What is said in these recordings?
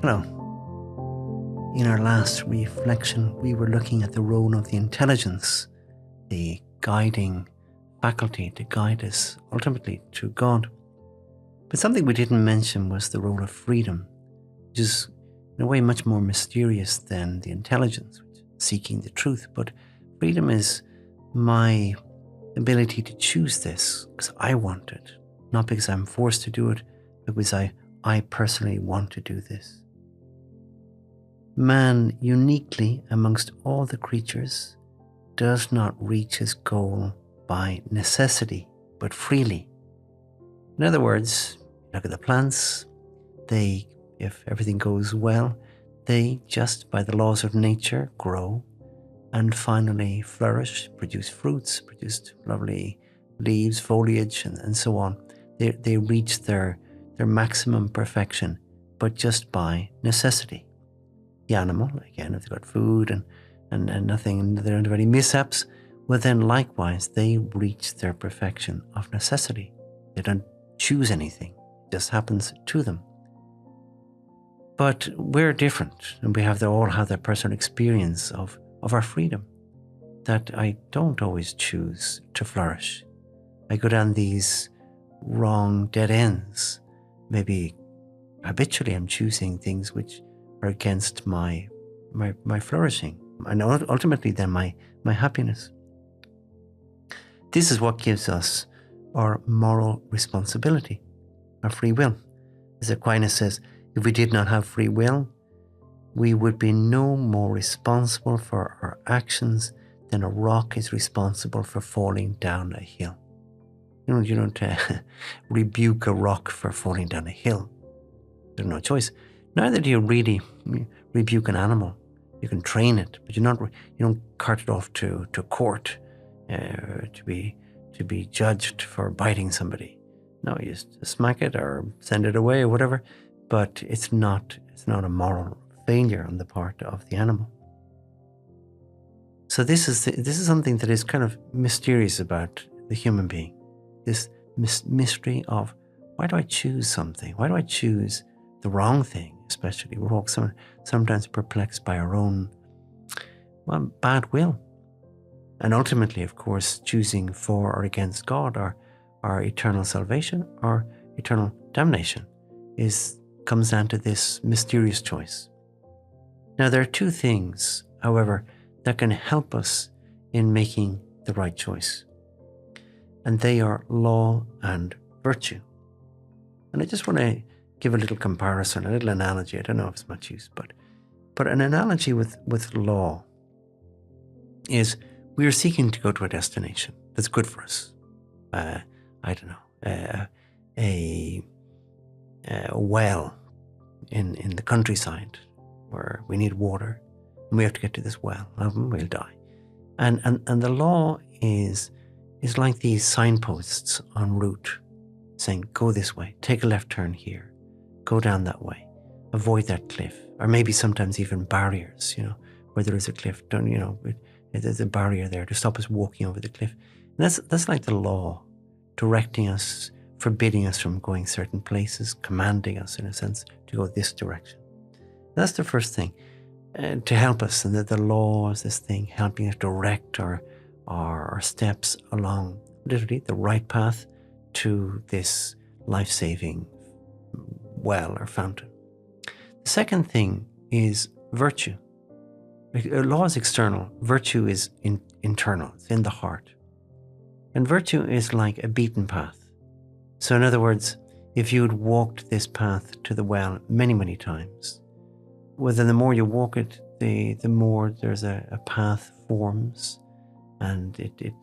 In our last reflection, we were looking at the role of the intelligence, the guiding faculty to guide us ultimately to God. But something we didn't mention was the role of freedom, which is in a way much more mysterious than the intelligence, which is seeking the truth. But freedom is my ability to choose this because I want it, not because I'm forced to do it, but because I personally want to do this. Man, uniquely amongst all the creatures, does not reach his goal by necessity, but freely. In other words, look at the plants. If everything goes well, they just by the laws of nature grow and finally flourish, produce fruits, produce lovely leaves, foliage, and so on. They reach their maximum perfection, but just by necessity. The animal, again, if they've got food and nothing, and they don't have any mishaps, well then likewise, they reach their perfection of necessity. They don't choose anything, it just happens to them. But we're different, and we all have their personal experience of our freedom, that I don't always choose to flourish. I go down these wrong dead ends. Maybe habitually I'm choosing things which are against my flourishing, and ultimately then my happiness. This is what gives us our moral responsibility, our free will. As Aquinas says, if we did not have free will, we would be no more responsible for our actions than a rock is responsible for falling down a hill. You don't rebuke a rock for falling down a hill. There's no choice. Neither do you really rebuke an animal. You can train it, but you don't cart it off to court to be judged for biting somebody. No, you just smack it or send it away or whatever. But it's not a moral failure on the part of the animal. So this is something that is kind of mysterious about the human being. This mystery of, why do I choose something? Why do I choose the wrong thing? Especially, we're all sometimes perplexed by our own bad will, and ultimately, of course, choosing for or against God, our eternal salvation or eternal damnation, comes down to this mysterious choice. Now, there are two things, however, that can help us in making the right choice, and they are law and virtue. And I just want to give a little comparison, a little analogy. I don't know if it's much use, but an analogy with law is we are seeking to go to a destination that's good for us. I don't know, a well in the countryside where we need water and we have to get to this well, we'll die. And the law is like these signposts en route saying, go this way, take a left turn here, go down that way, avoid that cliff, or maybe sometimes even barriers, where there is a cliff, there's a barrier there to stop us walking over the cliff. And that's like the law, directing us, forbidding us from going certain places, commanding us, in a sense, to go this direction. That's the first thing, to help us, and that the law is this thing helping us direct our steps along, literally, the right path to this life-saving well or fountain. The second thing is virtue. Law is external. Virtue is internal. It's in the heart. And virtue is like a beaten path. So in other words, if you had walked this path to the well many, many times, well, then the more you walk it, the more there's a path forms, and it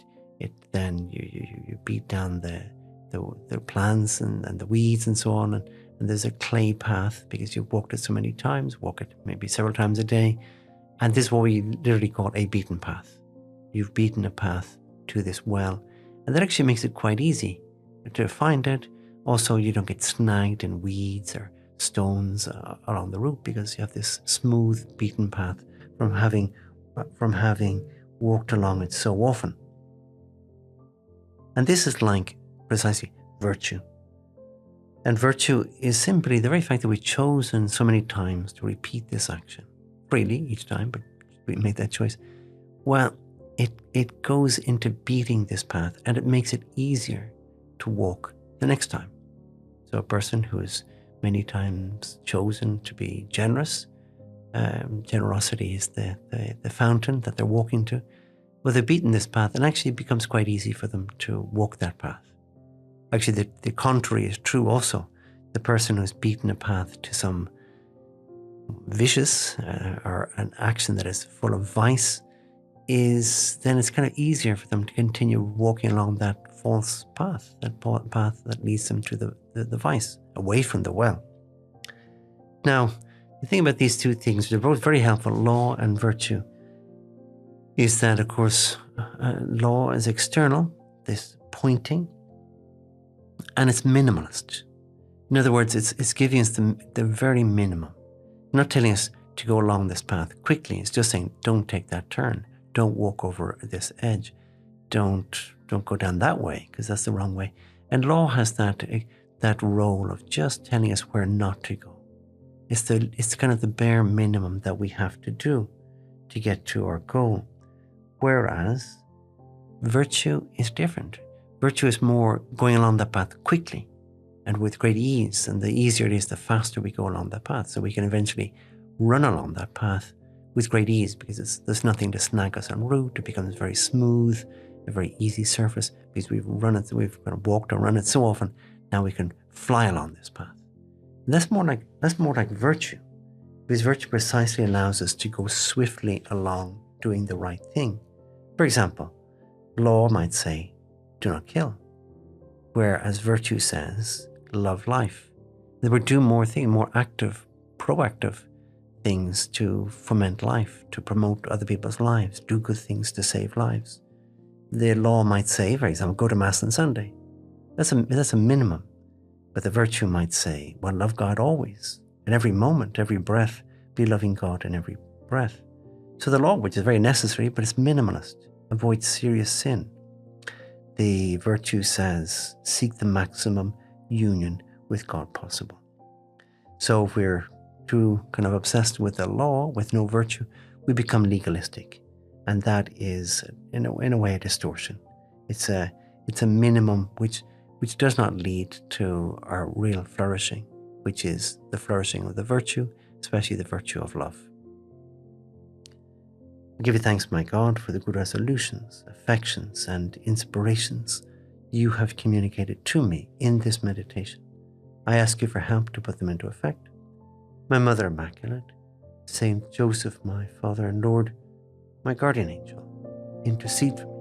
then you beat down the plants and the weeds and so on, and there's a clay path because you've walked it so many times, walk it maybe several times a day, and this is what we literally call a beaten path. You've beaten a path to this well, and that actually makes it quite easy to find it. Also, you don't get snagged in weeds or stones along the route because you have this smooth beaten path from having walked along it so often. And this is like precisely virtue. And virtue is simply the very fact that we've chosen so many times to repeat this action, freely each time, but we make that choice. Well, it goes into beating this path, and it makes it easier to walk the next time. So a person who has many times chosen to be generous, generosity is the fountain that they're walking to. Well, they've beaten this path, and actually it becomes quite easy for them to walk that path. Actually, the contrary is true also. The person who's beaten a path to some vicious or an action that is full of vice, then it's kind of easier for them to continue walking along that false path, that path that leads them to the vice, away from the well. Now, the thing about these two things, they're both very helpful, law and virtue, is that, of course, law is external, this pointing, and it's minimalist. In other words, it's giving us the very minimum. Not telling us to go along this path quickly. It's just saying, don't take that turn. Don't walk over this edge. Don't go down that way, because that's the wrong way. And law has that role of just telling us where not to go. It's kind of the bare minimum that we have to do to get to our goal. Whereas virtue is different. Virtue is more going along that path quickly and with great ease. And the easier it is, the faster we go along that path. So we can eventually run along that path with great ease, because there's nothing to snag us en route. It becomes very smooth, a very easy surface, because we've kind of walked or run it so often. Now we can fly along this path. And that's more like virtue, because virtue precisely allows us to go swiftly along doing the right thing. For example, law might say, do not kill, whereas virtue says, love life. They would do more things, more active, proactive things to foment life, to promote other people's lives, do good things to save lives. The law might say, for example, go to Mass on Sunday. That's a minimum. But the virtue might say, well, love God always, in every moment, every breath, be loving God in every breath. So the law, which is very necessary, but it's minimalist, avoid serious sin. The virtue says, seek the maximum union with God possible. So if we're too kind of obsessed with the law, with no virtue, we become legalistic. And that is, in a way, a distortion. It's a minimum which does not lead to our real flourishing, which is the flourishing of the virtue, especially the virtue of love. I give you thanks, my God, for the good resolutions, affections, and inspirations you have communicated to me in this meditation. I ask you for help to put them into effect. My Mother Immaculate, Saint Joseph, my Father and Lord, my guardian angel, intercede for me.